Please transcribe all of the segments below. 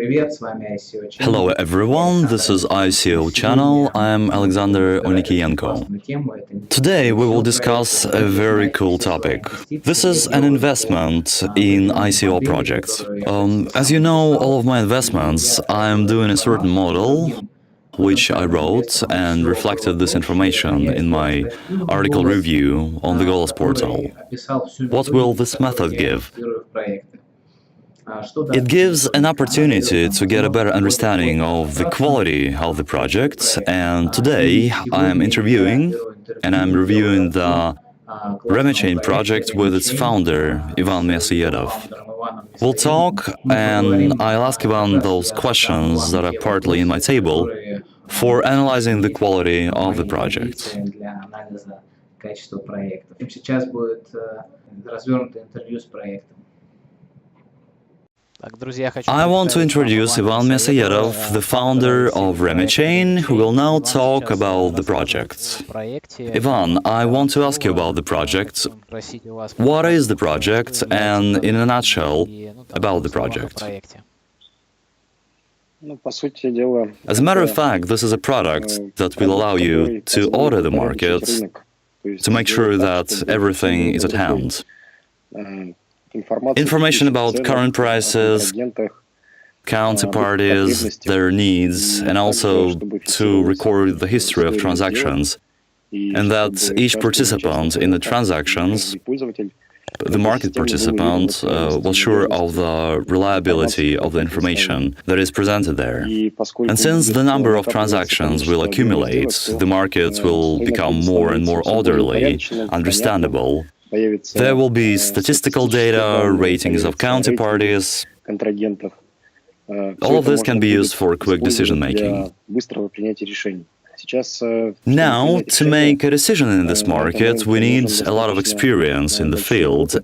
Hello everyone, this is ICO channel, I'm Alexander Onikienko. Today we will discuss a very cool topic. This is an investment in ICO projects. As you know, all of my investments, I'm doing a certain model which I wrote and reflected this information in my article review on the Golos portal. What will this method give? It gives an opportunity to get a better understanding of the quality of the project, and today I'm interviewing and I'm reviewing the Remechain project with its founder, Ivan Mesayedov. We'll talk and I'll ask Ivan those questions that are partly in my table for analyzing the quality of the project. I want to introduce Ivan Mesayedov, the founder of Remechain, who will now talk about the project. Ivan, I want to ask you about the project. What is the project, and in a nutshell, about the project? As a matter of fact, this is a product that will allow you to order the market, to make sure that everything is at hand. Information about current prices, counterparties, their needs, and also to record the history of transactions, and that each participant in the transactions, the market participant, was sure of the reliability of the information that is presented there. And since the number of transactions will accumulate, the market will become more and more orderly, understandable. There will be statistical data, ratings of counterparties. All of this can be used for quick decision-making. Now, to make a decision in this market, we need a lot of experience in the field,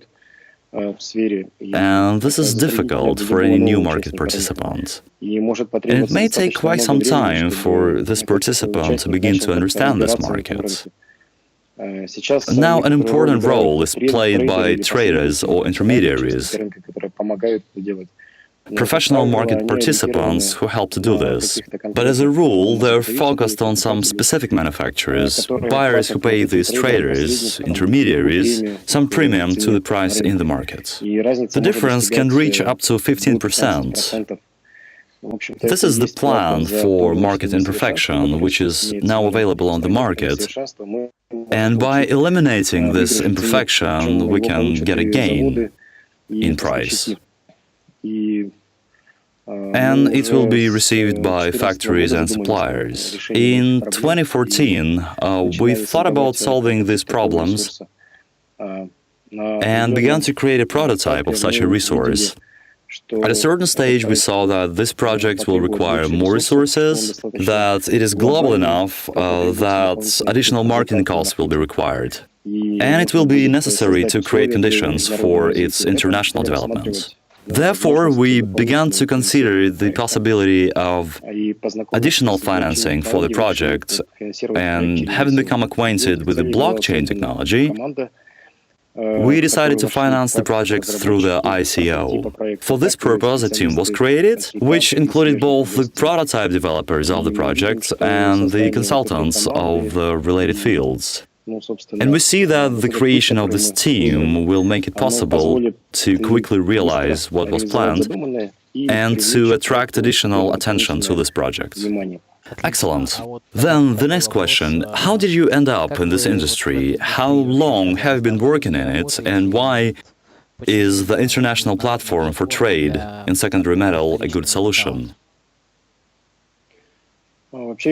and this is difficult for any new market participant. And it may take quite some time for this participant to begin to understand this market. Now, an important role is played by traders or intermediaries, professional market participants who help to do this. But as a rule, they're focused on some specific manufacturers, buyers who pay these traders, intermediaries, some premium to the price in the market. The difference can reach up to 15%. This is the plan for market imperfection, which is now available on the market. And by eliminating this imperfection, we can get a gain in price. And it will be received by factories and suppliers. In 2014, we thought about solving these problems and began to create a prototype of such a resource. At a certain stage, we saw that this project will require more resources, that it is global enough that additional marketing costs will be required, and it will be necessary to create conditions for its international development. Therefore, we began to consider the possibility of additional financing for the project, and having become acquainted with the blockchain technology, we decided to finance the project through the ICO. For this purpose, a team was created, which included both the prototype developers of the project and the consultants of the related fields. And we see that the creation of this team will make it possible to quickly realize what was planned and to attract additional attention to this project. Excellent. Then the next question, how did you end up in this industry? How long have you been working in it, and why is the international platform for trade in secondary metal a good solution?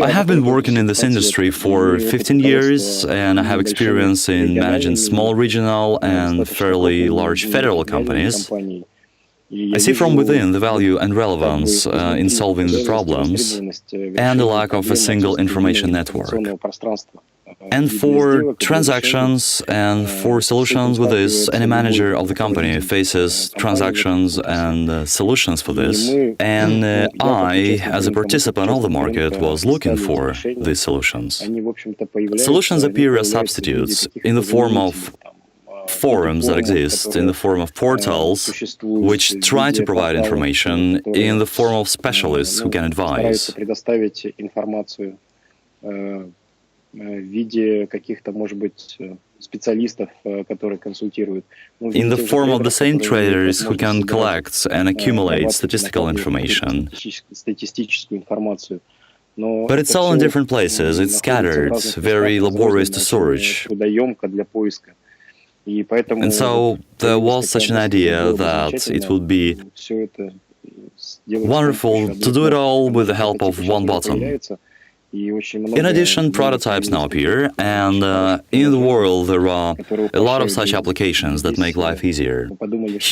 I have been working in this industry for 15 years, and I have experience in managing small regional and fairly large federal companies. I see from within the value and relevance in solving the problems and the lack of a single information network. And for transactions and for solutions with this, any manager of the company faces transactions and solutions for this. And I, as a participant of the market, was looking for these solutions. Solutions appear as substitutes in the form of forums that exist in the form of portals, which try to provide information in the form of specialists who can advise. In the form of the same traders who can collect and accumulate statistical information. But it's all in different places, it's scattered, very laborious to search. And so there was such an idea that it would be wonderful to do it all with the help of one button. In addition, prototypes now appear, and in the world there are a lot of such applications that make life easier.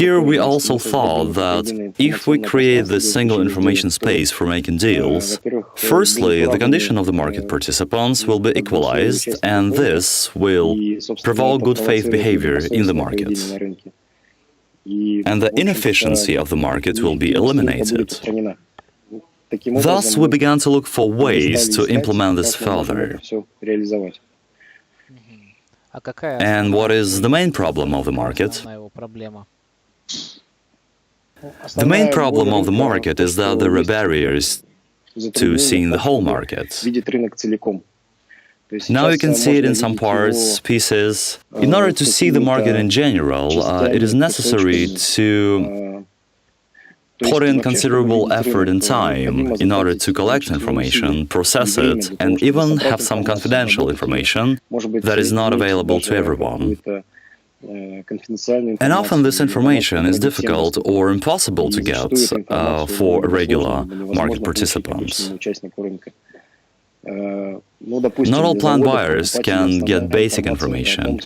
Here we also thought that if we create this single information space for making deals, firstly, the condition of the market participants will be equalized, and this will provoke good faith behavior in the market. And the inefficiency of the market will be eliminated. Thus, we began to look for ways to implement this further. And what is the main problem of the market? The main problem of the market is that there are barriers to seeing the whole market. Now you can see it in some parts, pieces. In order to see the market in general, it is necessary to put in considerable effort and time in order to collect information, process it, and even have some confidential information that is not available to everyone. And often this information is difficult or impossible to get for regular market participants. Not all plant buyers can get basic information.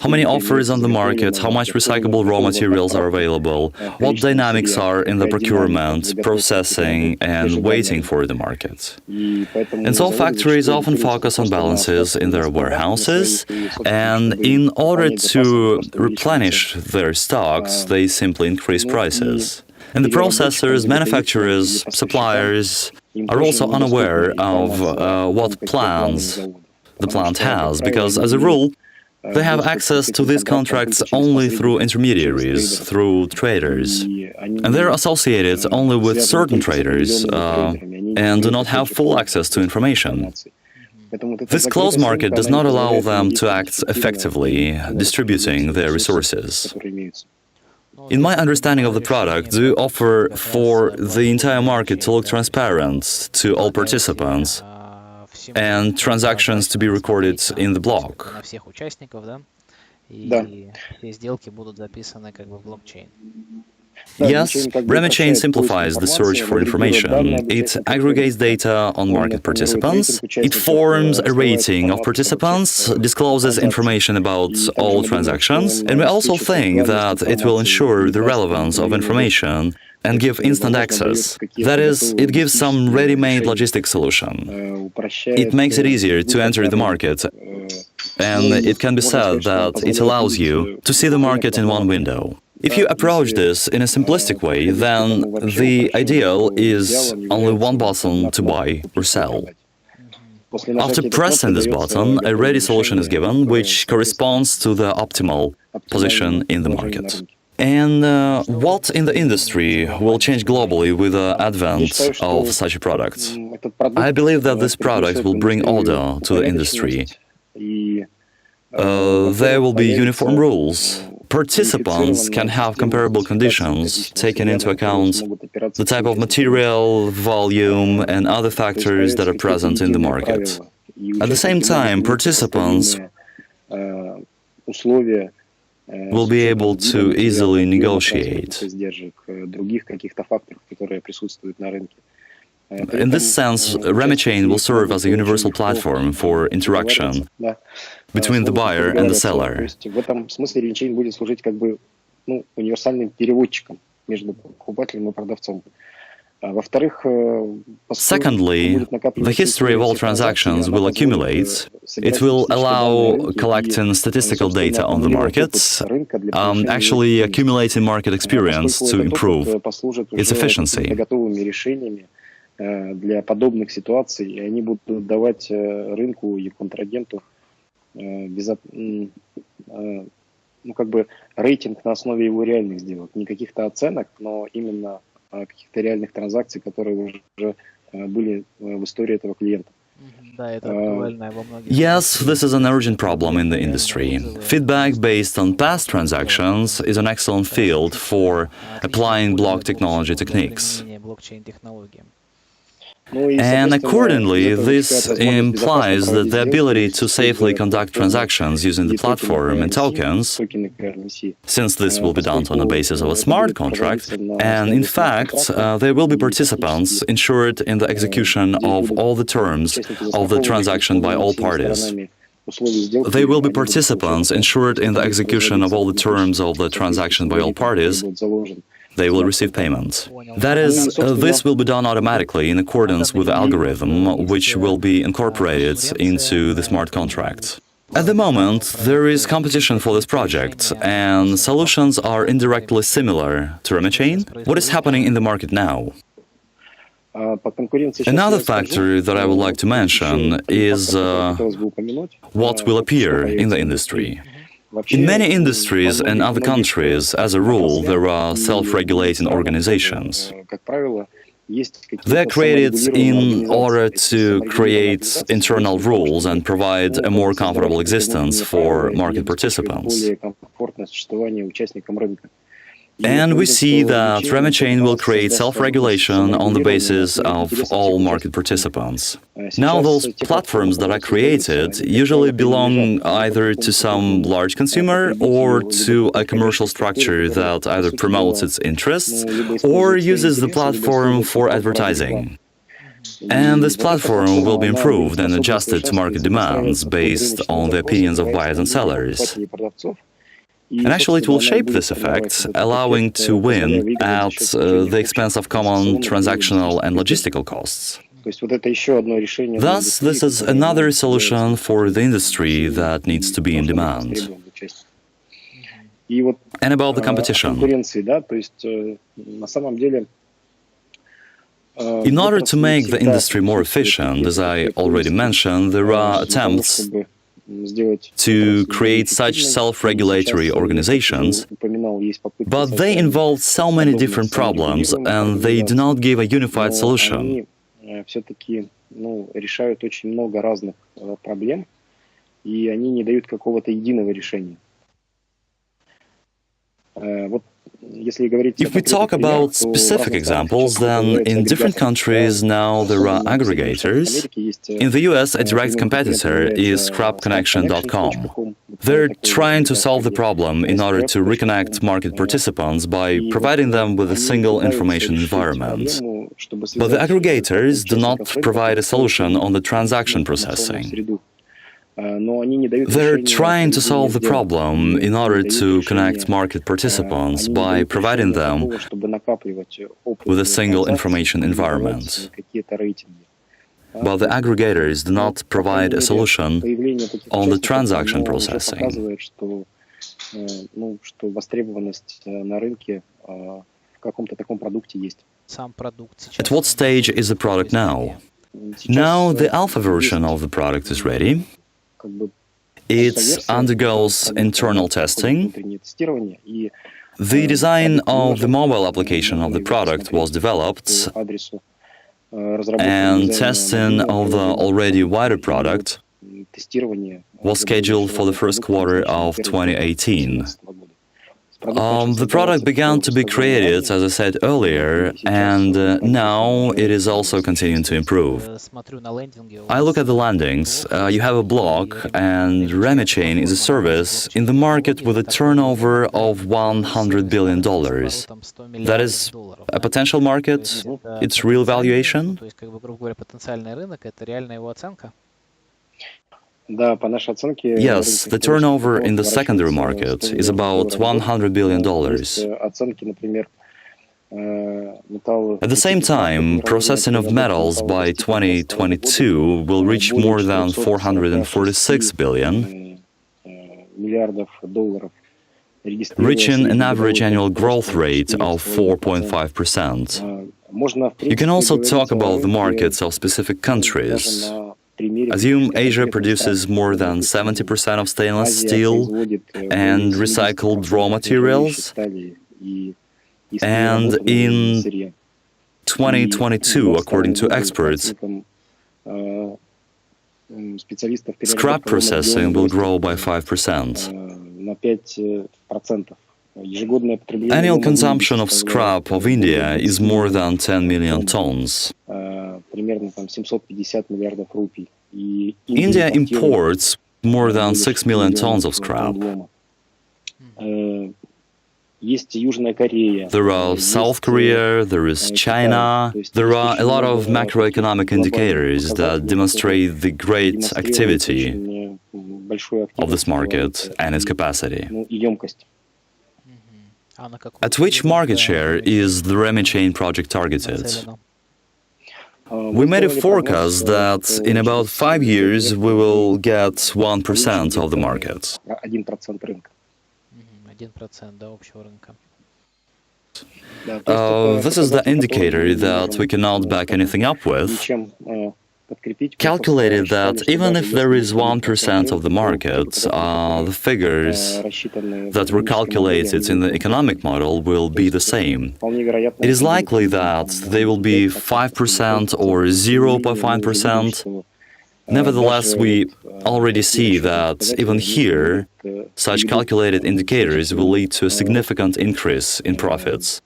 How many offers on the market, how much recyclable raw materials are available, what dynamics are in the procurement, processing, and waiting for the market. And so factories often focus on balances in their warehouses, and in order to replenish their stocks, they simply increase prices. And the processors, manufacturers, suppliers are also unaware of what plans the plant has, because as a rule, they have access to these contracts only through intermediaries, through traders. And they're associated only with certain traders and do not have full access to information. This closed market does not allow them to act effectively, distributing their resources. In my understanding of the product, we offer for the entire market to look transparent to all participants, and transactions to be recorded in the block. Yes, Remechain simplifies the search for information. It aggregates data on market participants, it forms a rating of participants, discloses information about all transactions, and we also think that it will ensure the relevance of information and give instant access. That is, it gives some ready-made logistic solution. It makes it easier to enter the market, and it can be said that it allows you to see the market in one window. If you approach this in a simplistic way, then the ideal is only one button to buy or sell. After pressing this button, a ready solution is given, which corresponds to the optimal position in the market. And what in the industry will change globally with the advent of such a product? I believe that this product will bring order to the industry. There will be uniform rules. Participants can have comparable conditions, taking into account the type of material, volume, and other factors that are present in the market. At the same time, participants will be able to easily negotiate. In this sense, Remechain will serve as a universal platform for interaction between the buyer and the seller. Secondly, the history of all transactions will accumulate. It will allow collecting statistical data on the markets, actually accumulating market experience to improve its efficiency. Для подобных ситуаций, и они будут давать рынку и контрагенту ну, как бы рейтинг на основе его реальных сделок, не каких-то оценок, но именно каких-то реальных транзакций, которые уже были в истории этого клиента. Yes, this is an urgent problem in the industry. Feedback based on past transactions is an excellent field for applying block technology techniques. And accordingly, this implies that the ability to safely conduct transactions using the platform and tokens, since this will be done on the basis of a smart contract, and in fact, there will be participants insured in the execution of all the terms of the transaction by all parties. They will be participants insured in the execution of all the terms of the transaction by all parties. They will receive payment. That is, this will be done automatically in accordance with the algorithm, which will be incorporated into the smart contract. At the moment, there is competition for this project, and solutions are indirectly similar to Remechain. What is happening in the market now? Another factor that I would like to mention is what will appear in the industry. In many industries and other countries, as a rule, there are self-regulating organizations. They're created in order to create internal rules and provide a more comfortable existence for market participants. And we see that Remechain will create self-regulation on the basis of all market participants. Now, those platforms that are created usually belong either to some large consumer or to a commercial structure that either promotes its interests or uses the platform for advertising. And this platform will be improved and adjusted to market demands based on the opinions of buyers and sellers. And actually, it will shape this effect, allowing to win at the expense of common transactional and logistical costs. Thus, this is another solution for the industry that needs to be in demand. And about the competition. In order to make the industry more efficient, as I already mentioned, there are attempts to create such self-regulatory organizations, but they involve so many different problems and they do not give a unified solution. If we talk about specific examples, then in different countries now there are aggregators. In the US, a direct competitor is scrapconnection.com. They're trying to solve the problem in order to reconnect market participants by providing them with a single information environment. But the aggregators do not provide a solution on the transaction processing. They're trying to solve the problem in order to connect market participants by providing them with a single information environment. But the aggregators do not provide a solution on the transaction processing. At what stage is the product now? Now the alpha version of the product is ready. It undergoes internal testing. The design of the mobile application of the product was developed, and testing of the already wider product was scheduled for the first quarter of 2018. The product began to be created, as I said earlier, and now it is also continuing to improve. I look at the landings. You have a blog, and Remechain is a service in the market with a turnover of $100 billion. That is a potential market, its real valuation. Yes, the turnover in the secondary market is about $100 billion. At the same time, processing of metals by 2022 will reach more than $446 billion, reaching an average annual growth rate of 4.5%. You can also talk about the markets of specific countries. Assume Asia produces more than 70% of stainless steel and recycled raw materials, and in 2022, according to experts, scrap processing will grow by 5%. Annual consumption of scrap of India is more than 10 million tons. India imports more than 6 million tons of scrap. There are South Korea, there is China, there are a lot of macroeconomic indicators that demonstrate the great activity of this market and its capacity. At which market share is the Remechain project targeted? We made a forecast that in about 5 years we will get 1% of the market. This is the indicator that we cannot back anything up with. Calculated that even if there is 1% of the market, the figures that were calculated in the economic model will be the same. It is likely that they will be 5% or 0.5%. Nevertheless, we already see that even here, such calculated indicators will lead to a significant increase in profits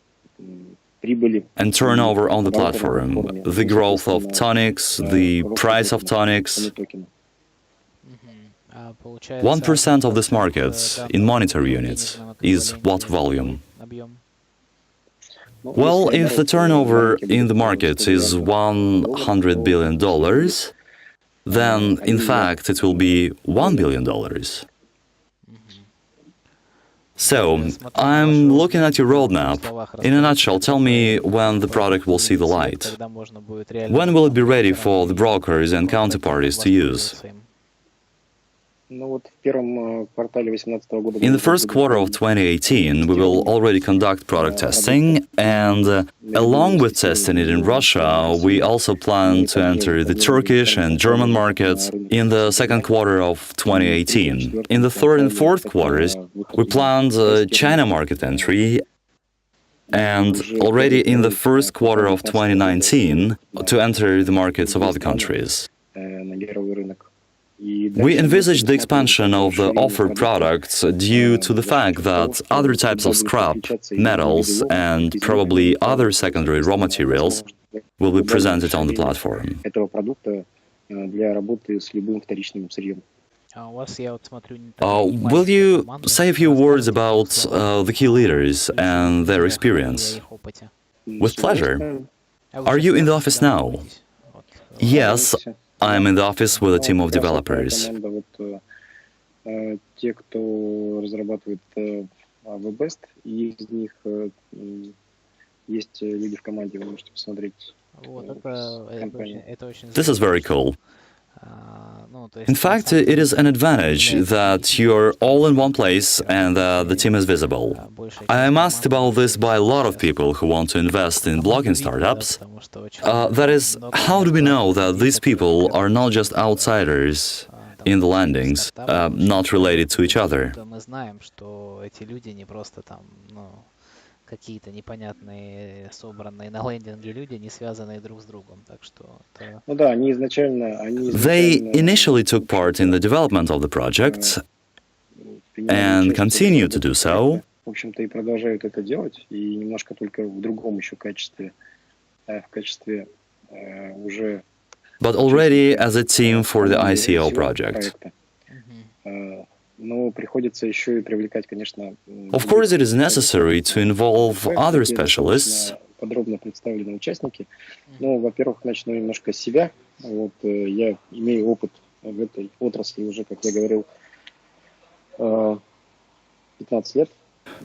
and turnover on the platform, the growth of tonics, the price of tonics. 1% of this market in monetary units is what volume? Well, if the turnover in the market is $100 billion, then in fact it will be $1 billion. So, I'm looking at your roadmap. In a nutshell, tell me when the product will see the light. When will it be ready for the brokers and counterparties to use? In the first quarter of 2018, we will already conduct product testing, and along with testing it in Russia, we also plan to enter the Turkish and German markets in the second quarter of 2018. In the third and fourth quarters, we planned China market entry, and already in the first quarter of 2019 to enter the markets of other countries. We envisage the expansion of the offered products due to the fact that other types of scrap, metals, and probably other secondary raw materials will be presented on the platform. Will you say a few words about the key leaders and their experience? With pleasure. Are you in the office now? Yes. I'm in the office with a team of developers. This is very cool. In fact, it is an advantage that you're all in one place and the team is visible. I am asked about this by a lot of people who want to invest in blockchain startups. That is, how do we know that these people are not just outsiders in the landings, not related to each other? Какие-то непонятные, собранные на лендинге люди, не связанные друг с другом. Так что это... They initially took part in the development of the project and continue to do so. В общем-то, и продолжают это делать, и немножко только в другом еще качестве, в качестве уже... But already as a team for the ICO project. Of course, it is necessary to involve other specialists. Подробно представлены участники. Но, во-первых, начну немножко с себя. Вот, я имею опыт в этой отрасли уже, как я говорил, 15 лет.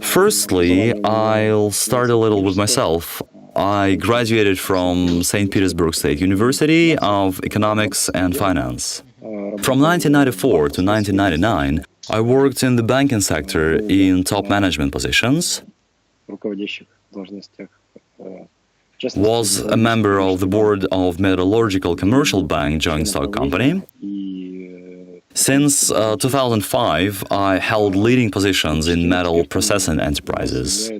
Firstly, I'll start a little with myself. I graduated from St. Petersburg State University of Economics and Finance. From 1994 to 1999, I worked in the banking sector in top management positions. was a member of the board of Metallurgical Commercial Bank joint stock company. Since 2005, I held leading positions in metal processing enterprises.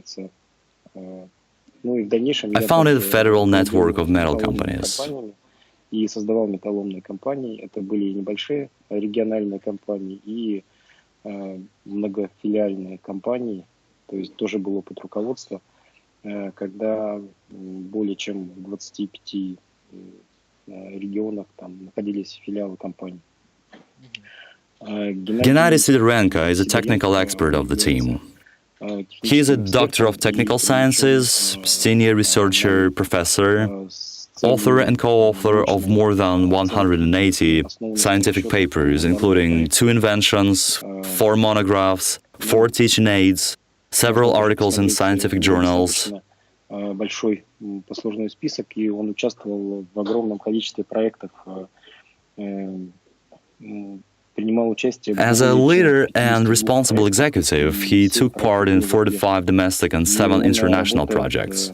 I founded a federal network of metal companies. И создавал металломные компании. Это были небольшие региональные компании и многофилиальные компании. То есть тоже был опыт руководства, когда более чем в 25 регионах там находились филиалы компаний. Gennady Sidorenko is a technical expert of the team. He is a doctor of technical sciences, senior researcher, professor, author and co-author of more than 180 scientific papers, including 2 inventions, 4 monographs, 4 teaching aids, several articles in scientific journals. Большой послужной список, и он участвовал в огромном количестве проектов, принимал участие. As a leader and responsible executive, he took part in 45 domestic and 7 international projects.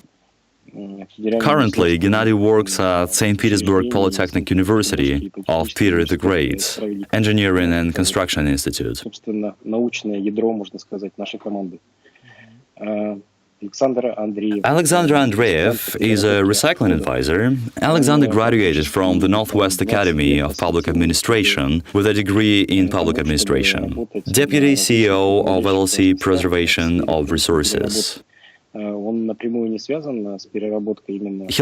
Currently, Gennady works at St. Petersburg Polytechnic University of Peter the Great, Engineering and Construction Institute. Научное ядро, можно сказать, нашей команды. Alexander Andreev is a recycling advisor. Alexander graduated from the Northwest Academy of Public Administration with a degree in public administration. Deputy CEO of LLC Preservation of Resources. He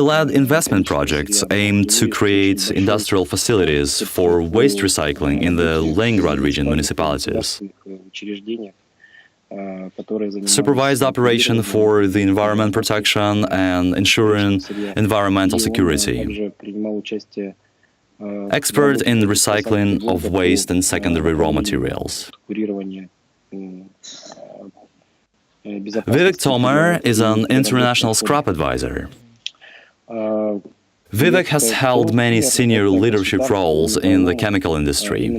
led investment projects aimed to create industrial facilities for waste recycling in the Leningrad region municipalities. Supervised operation for the environment protection and ensuring environmental security. Expert in recycling of waste and secondary raw materials. Vivek Tomar is an international scrap advisor. Vivek has held many senior leadership roles in the chemical industry.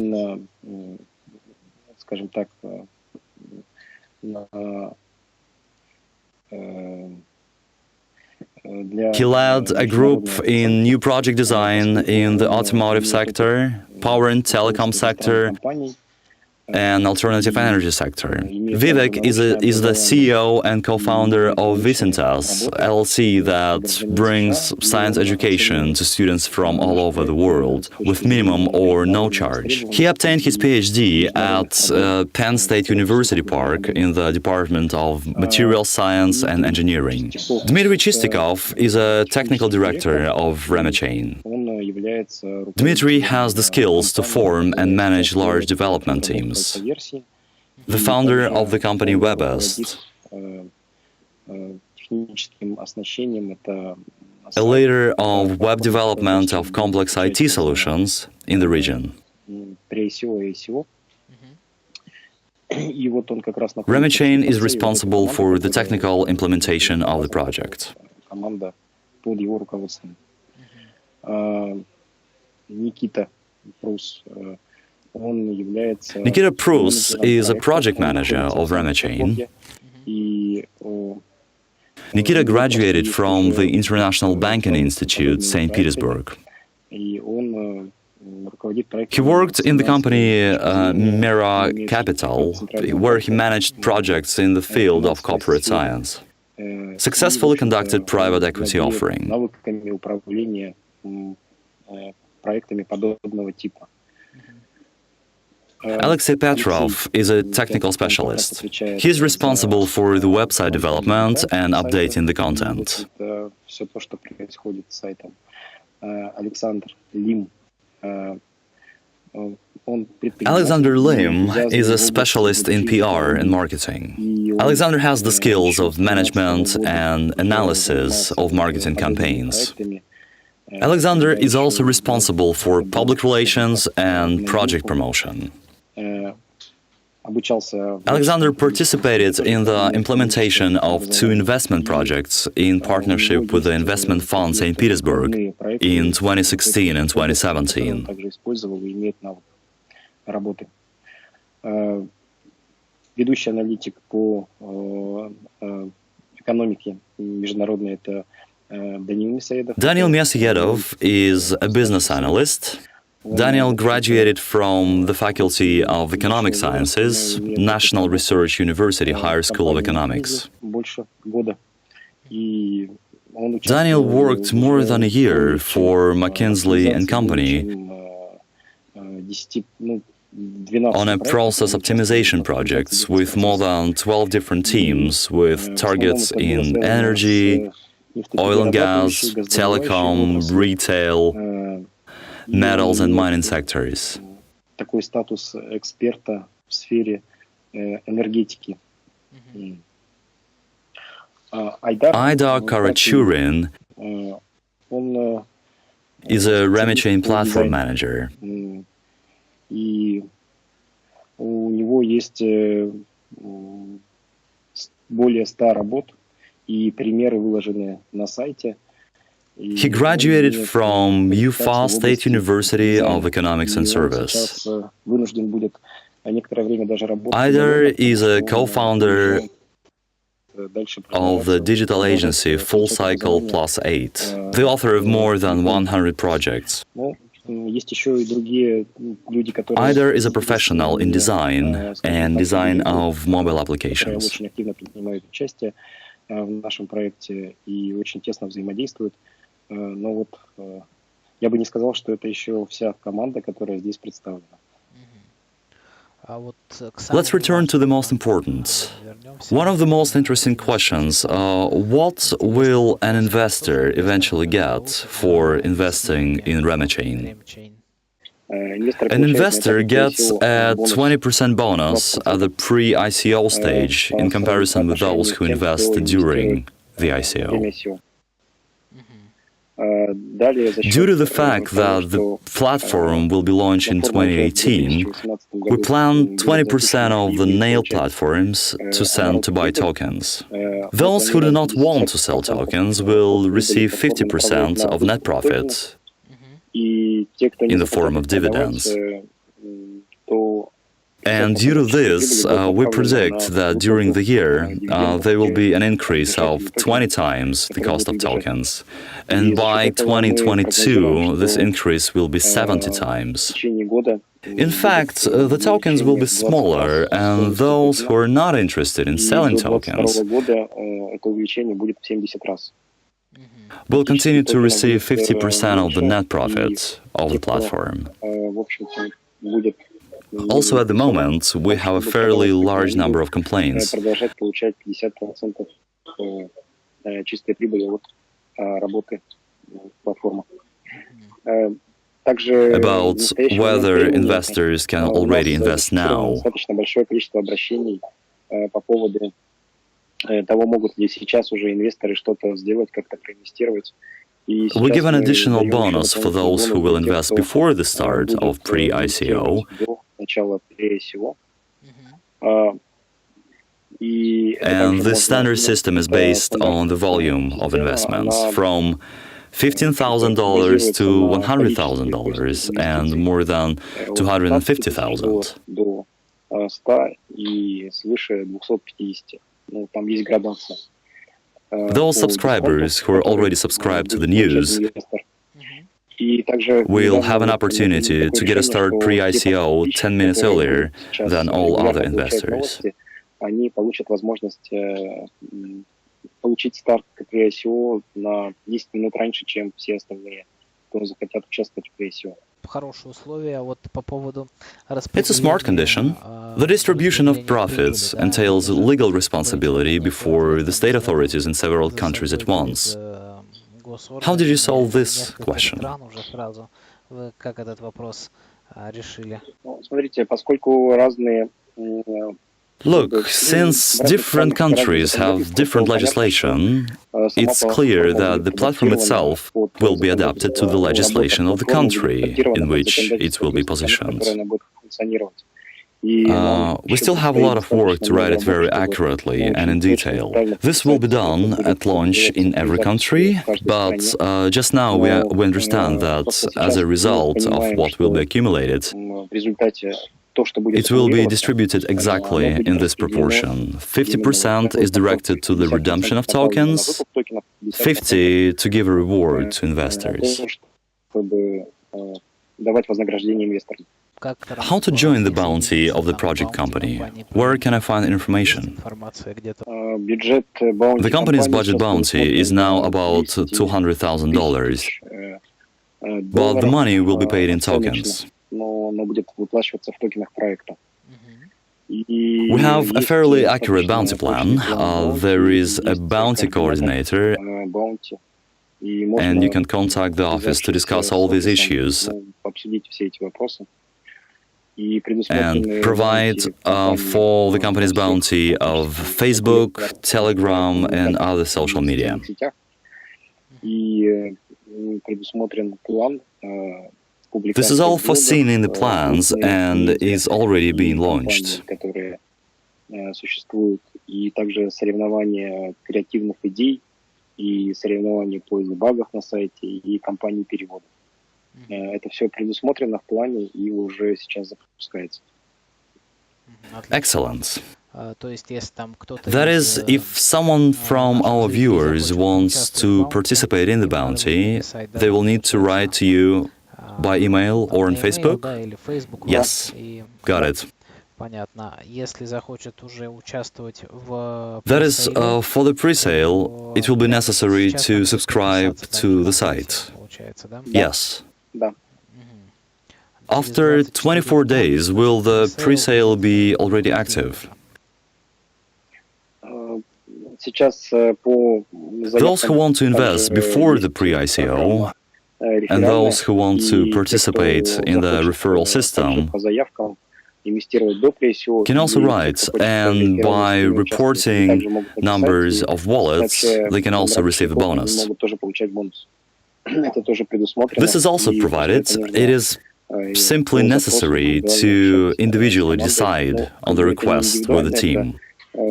He led a group in new project design in the automotive sector, power and telecom sector, and alternative energy sector. Vivek is the CEO and co-founder of Vicentas, LLC that brings science education to students from all over the world with minimum or no charge. He obtained his PhD at Penn State University Park in the Department of Material Science and Engineering. Dmitry Chistikov is a technical director of Remechain. Dmitry has the skills to form and manage large development teams. The founder of the company WebEst, a leader of web development of complex IT solutions in the region. Remechain is responsible for the technical implementation of the project. Nikita Prus is a project manager of Remechain. Nikita graduated from the International Banking Institute, St. Petersburg. He worked in the company Mera Capital, where he managed projects in the field of corporate science. Successfully conducted private equity offering. Alexey Petrov is a technical specialist. He is responsible for the website development and updating the content. Alexander Lim is a specialist in PR and marketing. Alexander has the skills of management and analysis of marketing campaigns. Alexander is also responsible for public relations and project promotion. Alexander participated in the implementation of 2 investment projects in partnership with the investment fund St. Petersburg in 2016 and 2017. Ведущий аналитик по экономике международной — это Daniil Mesayedov is a business analyst. Daniel graduated from the Faculty of Economic Sciences, National Research University Higher School of Economics. Daniel worked more than a year for McKinsey & Company on a process optimization project with more than 12 different teams with targets in energy, oil and gas, telecom, retail, metals and mining sectors. Такой статус эксперта в сфере энергетики. Aidar Karachurin is a Remechain platform manager. И у него есть более 100 работ, и примеры выложены на сайте. He graduated from UFA State University of Economics and Service. Aidar is a co-founder of the digital agency Full Cycle Plus 8, the author of more than 100 projects. Aidar is a professional in design and design of mobile applications. Но вот я бы не сказал, что это еще вся команда, которая здесь представлена. Let's return to the most important. One of the most interesting questions, what will an investor eventually get for investing in Remechain? An investor gets a 20% bonus at the pre-ICO stage in comparison with those who invest during the ICO. Due to the fact that the platform will be launched in 2018, we plan 20% of the nail platforms to send to buy tokens. Those who do not want to sell tokens will receive 50% of net profit in the form of dividends. And due to this, we predict that during the year, there will be an increase of 20 times the cost of tokens. And by 2022, this increase will be 70 times. In fact, the tokens will be smaller, and those who are not interested in selling tokens will continue to receive 50% of the net profit of the platform. Also, at the moment, we have a fairly large number of complaints. About whether investors can already invest now. We give an additional bonus for those who will invest before the start of pre-ICO. And the standard system is based on the volume of investments, from $15,000 to $100,000 and more than $250,000. Those subscribers who are already subscribed to the news will have an opportunity to get a start pre-ICO 10 minutes earlier than all other investors. Получить старт pre-ICO на 10 минут раньше, чем все остальные, кто захотят участвовать в pre-ICO. It's a smart condition. The distribution of profits entails legal responsibility before the state authorities in several countries at once. How did you solve this question? Смотрите, поскольку разные Look, since different countries have different legislation, it's clear that the platform itself will be adapted to the legislation of the country in which it will be positioned. We still have a lot of work to write it very accurately and in detail. This will be done at launch in every country, but just now we understand that as a result of what will be accumulated, It will be distributed exactly in this proportion. 50% is directed to the redemption of tokens, 50% to give a reward to investors. How to join the bounty of the project company? Where can I find information? The company's budget bounty is now about $200,000, but the money will be paid in tokens. We have a fairly accurate bounty plan. There is a bounty coordinator, and you can contact the office to discuss all these issues and provide for the company's bounty of Facebook, Telegram, and other social media. This is all foreseen in the plans and is already being launched. Это все предусмотрено в плане и уже сейчас запускается. Excellent. That is, if someone from our viewers wants to participate in the bounty, they will need to write to you by email or on Facebook? Yes, got it. That is, for the pre-sale, it will be necessary to subscribe to the site. Yes. After 24 days, will the pre-sale be already active? Those who want to invest before the pre-ICO and those who want to participate in the referral system can also write, and by reporting numbers of wallets, they can also receive a bonus. This is also provided. It is simply necessary to individually decide on the request with the team.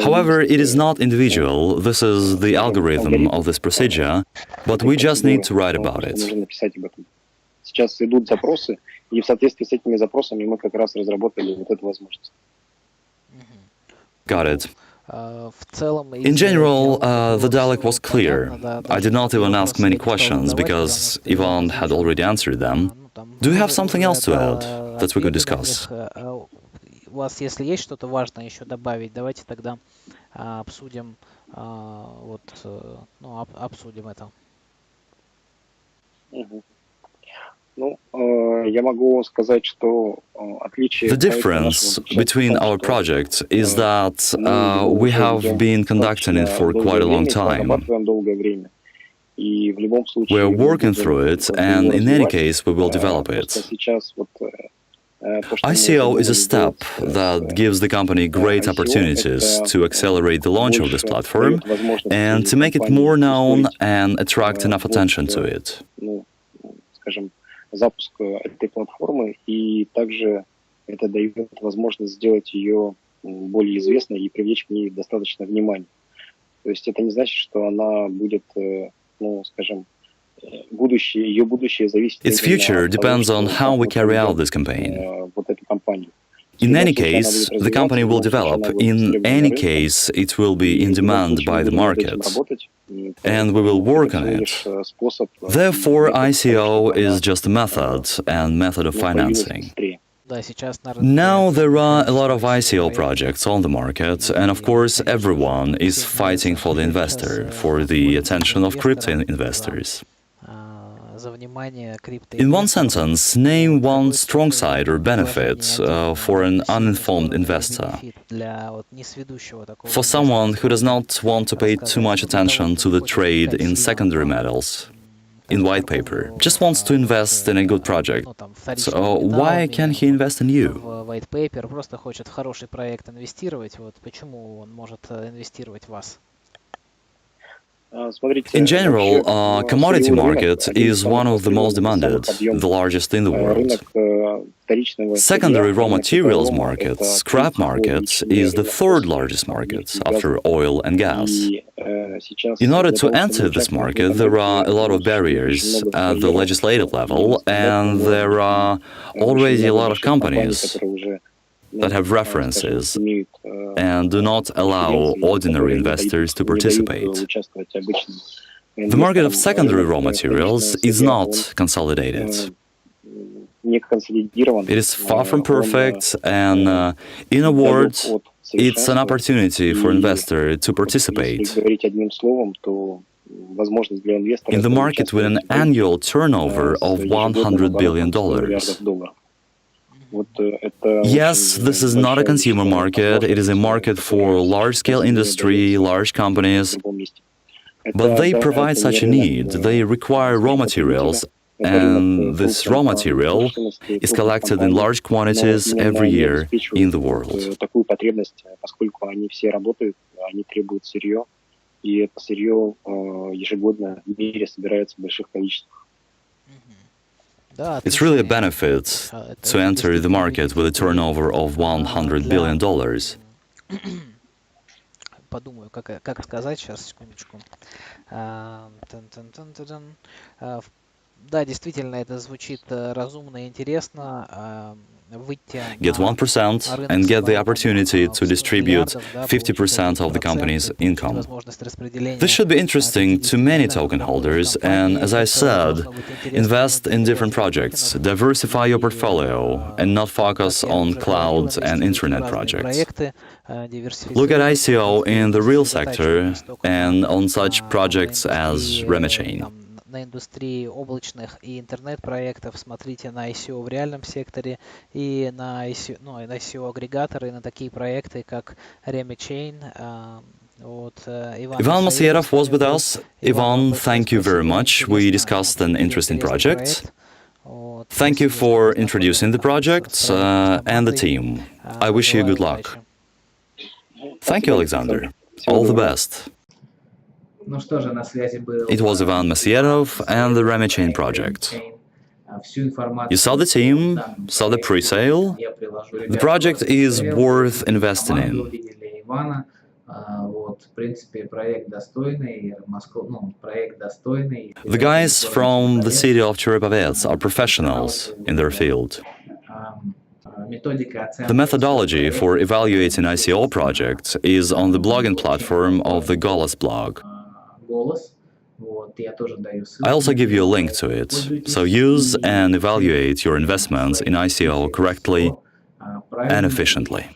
However, it is not individual. This is the algorithm of this procedure, but we just need to write about it. Сейчас идут запросы, и в соответствии с этими запросами мы как раз разработали вот эту возможность. Got it. In general, the dialogue was clear. I did not even ask many questions because Ivan had already answered them. Do you have something else to add that we could discuss? У вас, если есть что-то важное еще добавить, давайте тогда обсудим, обсудим это. The difference between our projects is that we have been conducting it for quite a long time. We are working through it, and in any case, we will develop it. ICO is a step that gives the company great opportunities to accelerate the launch of this platform and to make it more known and attract enough attention to it. Запуск этой платформы, и также это дает возможность сделать ее более известной и привлечь к ней достаточно внимания. То есть это не значит, что она будет, ее будущее зависит Its future depends on how we carry out this campaign. Вот эту кампанию. In any case, the company will develop. In any case, it will be in demand by the market, and we will work on it. Therefore, ICO is just a method of financing. Now there are a lot of ICO projects on the market, and of course, everyone is fighting for the investor, for the attention of crypto investors. In one sentence, name one strong side or benefit for an uninformed investor. For someone who does not want to pay too much attention to the trade in secondary metals, in white paper, just wants to invest in a good project. So why can't he invest in you? White paper просто хочет в хороший проект инвестировать. Вот почему он может инвестировать в вас? In general, commodity market is one of the most demanded, the largest in the world. Secondary raw materials market, scrap market, is the third largest market after oil and gas. In order to enter this market, there are a lot of barriers at the legislative level, and there are already a lot of companies that have references and do not allow ordinary investors to participate. The market of secondary raw materials is not consolidated. It is far from perfect, and in a word, it's an opportunity for investors to participate. In the market with an annual turnover of $100 billion. Yes, this is not a consumer market, it is a market for large-scale industry, large companies, but they provide such a need. They require raw materials, and this raw material is collected in large quantities every year in the world. It's really a benefit to enter the market with a turnover of $100 billion. Подумаю, как сказать, сейчас, секундочку. Да, действительно, это звучит разумно и интересно. Get 1% and get the opportunity to distribute 50% of the company's income. This should be interesting to many token holders, and as I said, invest in different projects, diversify your portfolio, and not focus on cloud and internet projects. Look at ICO in the real sector and on such projects as Remechain. На индустрии облачных и интернет-проектов, смотрите на ICO в реальном секторе и на ICO, на ICO-агрегаторы, и на такие проекты, как Remechain. Ivan Masierov was with us. Ivan, thank you very much. We discussed an interesting project. Thank you for introducing the project and the team. I wish you good luck. Thank you, Alexander. All the best. It was Ivan Masierov and the Remechain project. You saw the team, saw the pre-sale. The project is worth investing in. The guys from the city of Cherepavets are professionals in their field. The methodology for evaluating ICO projects is on the blogging platform of the Golos blog. I also give you a link to it, so use and evaluate your investments in ICO correctly and efficiently.